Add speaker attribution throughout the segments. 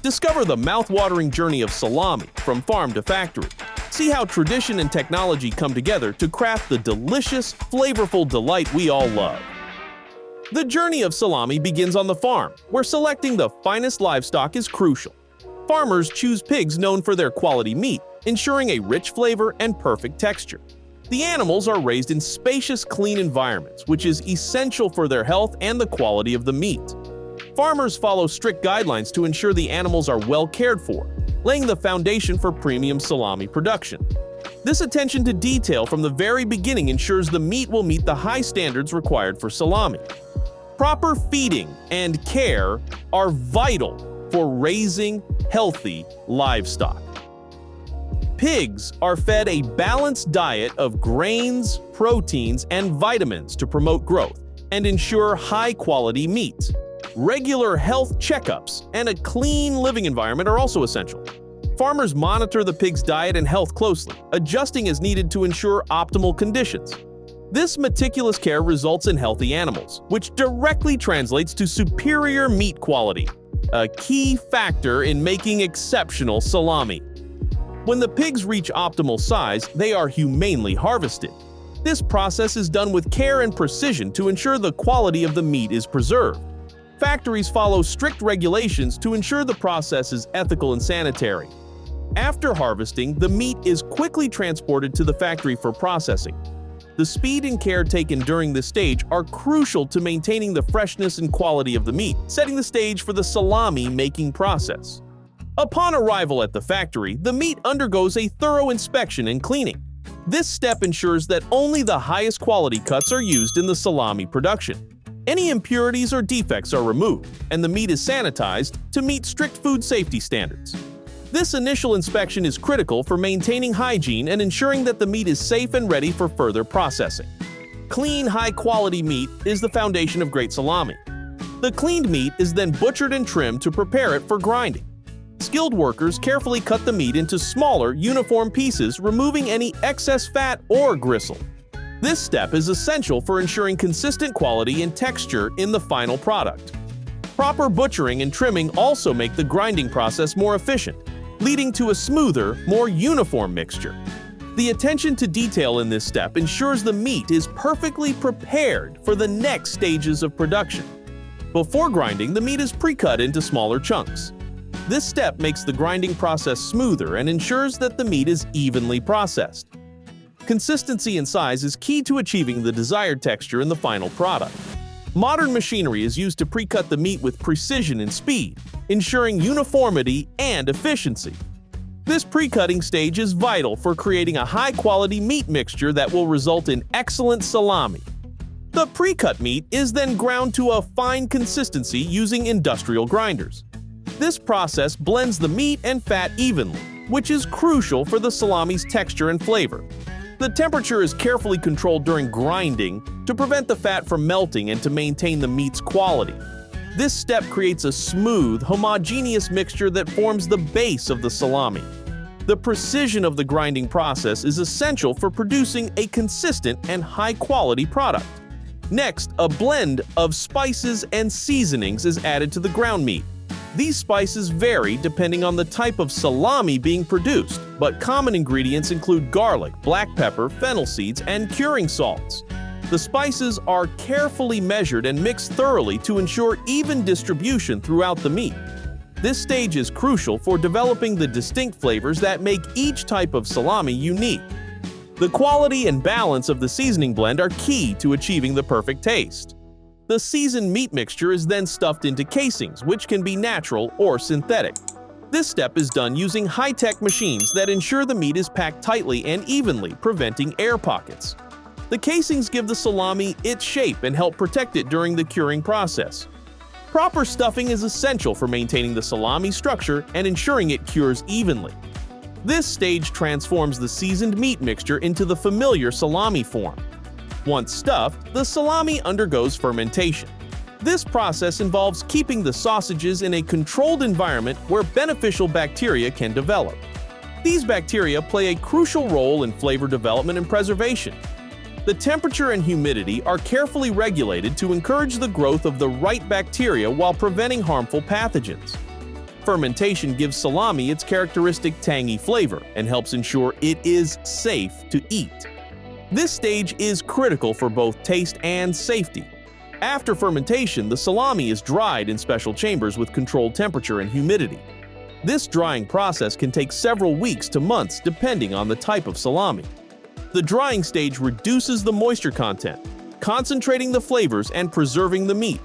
Speaker 1: Discover the mouth-watering journey of salami from farm to factory. See how tradition and technology come together to craft the delicious, flavorful delight we all love. The journey of salami begins on the farm, where selecting the finest livestock is crucial. Farmers choose pigs known for their quality meat, ensuring a rich flavor and perfect texture. The animals are raised in spacious, clean environments, which is essential for their health and the quality of the meat. Farmers follow strict guidelines to ensure the animals are well cared for, laying the foundation for premium salami production. This attention to detail from the very beginning ensures the meat will meet the high standards required for salami. Proper feeding and care are vital for raising healthy livestock. Pigs are fed a balanced diet of grains, proteins, and vitamins to promote growth and ensure high-quality meat. Regular health checkups and a clean living environment are also essential. Farmers monitor the pig's diet and health closely, adjusting as needed to ensure optimal conditions. This meticulous care results in healthy animals, which directly translates to superior meat quality, a key factor in making exceptional salami. When the pigs reach optimal size, they are humanely harvested. This process is done with care and precision to ensure the quality of the meat is preserved. Factories follow strict regulations to ensure the process is ethical and sanitary. After harvesting, the meat is quickly transported to the factory for processing. The speed and care taken during this stage are crucial to maintaining the freshness and quality of the meat, setting the stage for the salami making process. Upon arrival at the factory, the meat undergoes a thorough inspection and cleaning. This step ensures that only the highest quality cuts are used in the salami production. Any impurities or defects are removed, and the meat is sanitized to meet strict food safety standards. This initial inspection is critical for maintaining hygiene and ensuring that the meat is safe and ready for further processing. Clean, high-quality meat is the foundation of great salami. The cleaned meat is then butchered and trimmed to prepare it for grinding. Skilled workers carefully cut the meat into smaller, uniform pieces, removing any excess fat or gristle. This step is essential for ensuring consistent quality and texture in the final product. Proper butchering and trimming also make the grinding process more efficient, leading to a smoother, more uniform mixture. The attention to detail in this step ensures the meat is perfectly prepared for the next stages of production. Before grinding, the meat is pre-cut into smaller chunks. This step makes the grinding process smoother and ensures that the meat is evenly processed. Consistency and size is key to achieving the desired texture in the final product. Modern machinery is used to pre-cut the meat with precision and speed, ensuring uniformity and efficiency. This pre-cutting stage is vital for creating a high-quality meat mixture that will result in excellent salami. The pre-cut meat is then ground to a fine consistency using industrial grinders. This process blends the meat and fat evenly, which is crucial for the salami's texture and flavor. The temperature is carefully controlled during grinding to prevent the fat from melting and to maintain the meat's quality. This step creates a smooth, homogeneous mixture that forms the base of the salami. The precision of the grinding process is essential for producing a consistent and high-quality product. Next, a blend of spices and seasonings is added to the ground meat. These spices vary depending on the type of salami being produced, but common ingredients include garlic, black pepper, fennel seeds, and curing salts. The spices are carefully measured and mixed thoroughly to ensure even distribution throughout the meat. This stage is crucial for developing the distinct flavors that make each type of salami unique. The quality and balance of the seasoning blend are key to achieving the perfect taste. The seasoned meat mixture is then stuffed into casings, which can be natural or synthetic. This step is done using high-tech machines that ensure the meat is packed tightly and evenly, preventing air pockets. The casings give the salami its shape and help protect it during the curing process. Proper stuffing is essential for maintaining the salami structure and ensuring it cures evenly. This stage transforms the seasoned meat mixture into the familiar salami form. Once stuffed, the salami undergoes fermentation. This process involves keeping the sausages in a controlled environment where beneficial bacteria can develop. These bacteria play a crucial role in flavor development and preservation. The temperature and humidity are carefully regulated to encourage the growth of the right bacteria while preventing harmful pathogens. Fermentation gives salami its characteristic tangy flavor and helps ensure it is safe to eat. This stage is critical for both taste and safety. After fermentation, the salami is dried in special chambers with controlled temperature and humidity. This drying process can take several weeks to months depending on the type of salami. The drying stage reduces the moisture content, concentrating the flavors and preserving the meat.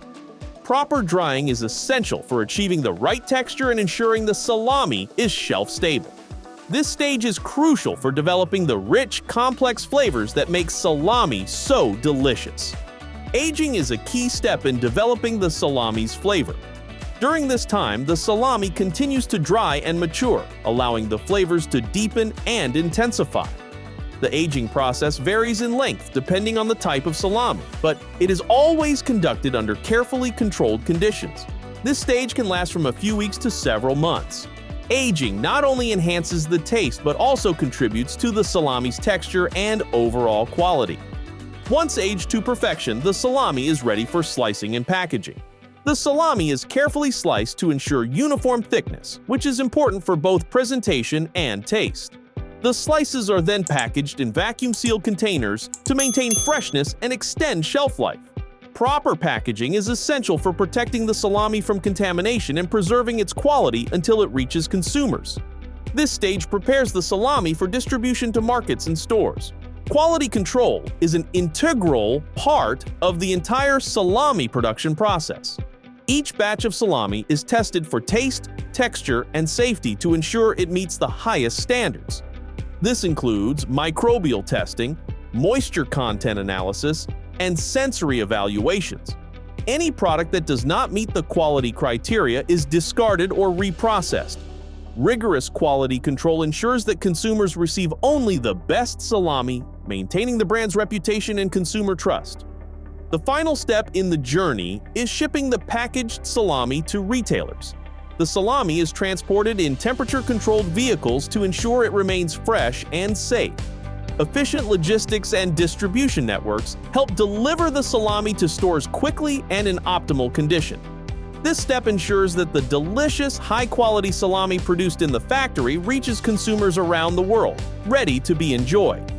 Speaker 1: Proper drying is essential for achieving the right texture and ensuring the salami is shelf-stable. This stage is crucial for developing the rich, complex flavors that make salami so delicious. Aging is a key step in developing the salami's flavor. During this time, the salami continues to dry and mature, allowing the flavors to deepen and intensify. The aging process varies in length depending on the type of salami, but it is always conducted under carefully controlled conditions. This stage can last from a few weeks to several months. Aging not only enhances the taste but also contributes to the salami's texture and overall quality. Once aged to perfection, the salami is ready for slicing and packaging. The salami is carefully sliced to ensure uniform thickness, which is important for both presentation and taste. The slices are then packaged in vacuum-sealed containers to maintain freshness and extend shelf life. Proper packaging is essential for protecting the salami from contamination and preserving its quality until it reaches consumers. This stage prepares the salami for distribution to markets and stores. Quality control is an integral part of the entire salami production process. Each batch of salami is tested for taste, texture, and safety to ensure it meets the highest standards. This includes microbial testing, moisture content analysis, and sensory evaluations. Any product that does not meet the quality criteria is discarded or reprocessed. Rigorous quality control ensures that consumers receive only the best salami, maintaining the brand's reputation and consumer trust. The final step in the journey is shipping the packaged salami to retailers. The salami is transported in temperature-controlled vehicles to ensure it remains fresh and safe. Efficient logistics and distribution networks help deliver the salami to stores quickly and in optimal condition. This step ensures that the delicious, high-quality salami produced in the factory reaches consumers around the world, ready to be enjoyed.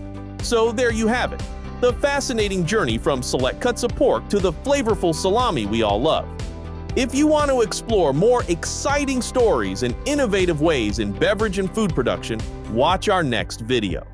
Speaker 1: So there you have it, the fascinating journey from select cuts of pork to the flavorful salami we all love. If you want to explore more exciting stories and innovative ways in beverage and food production, watch our next video.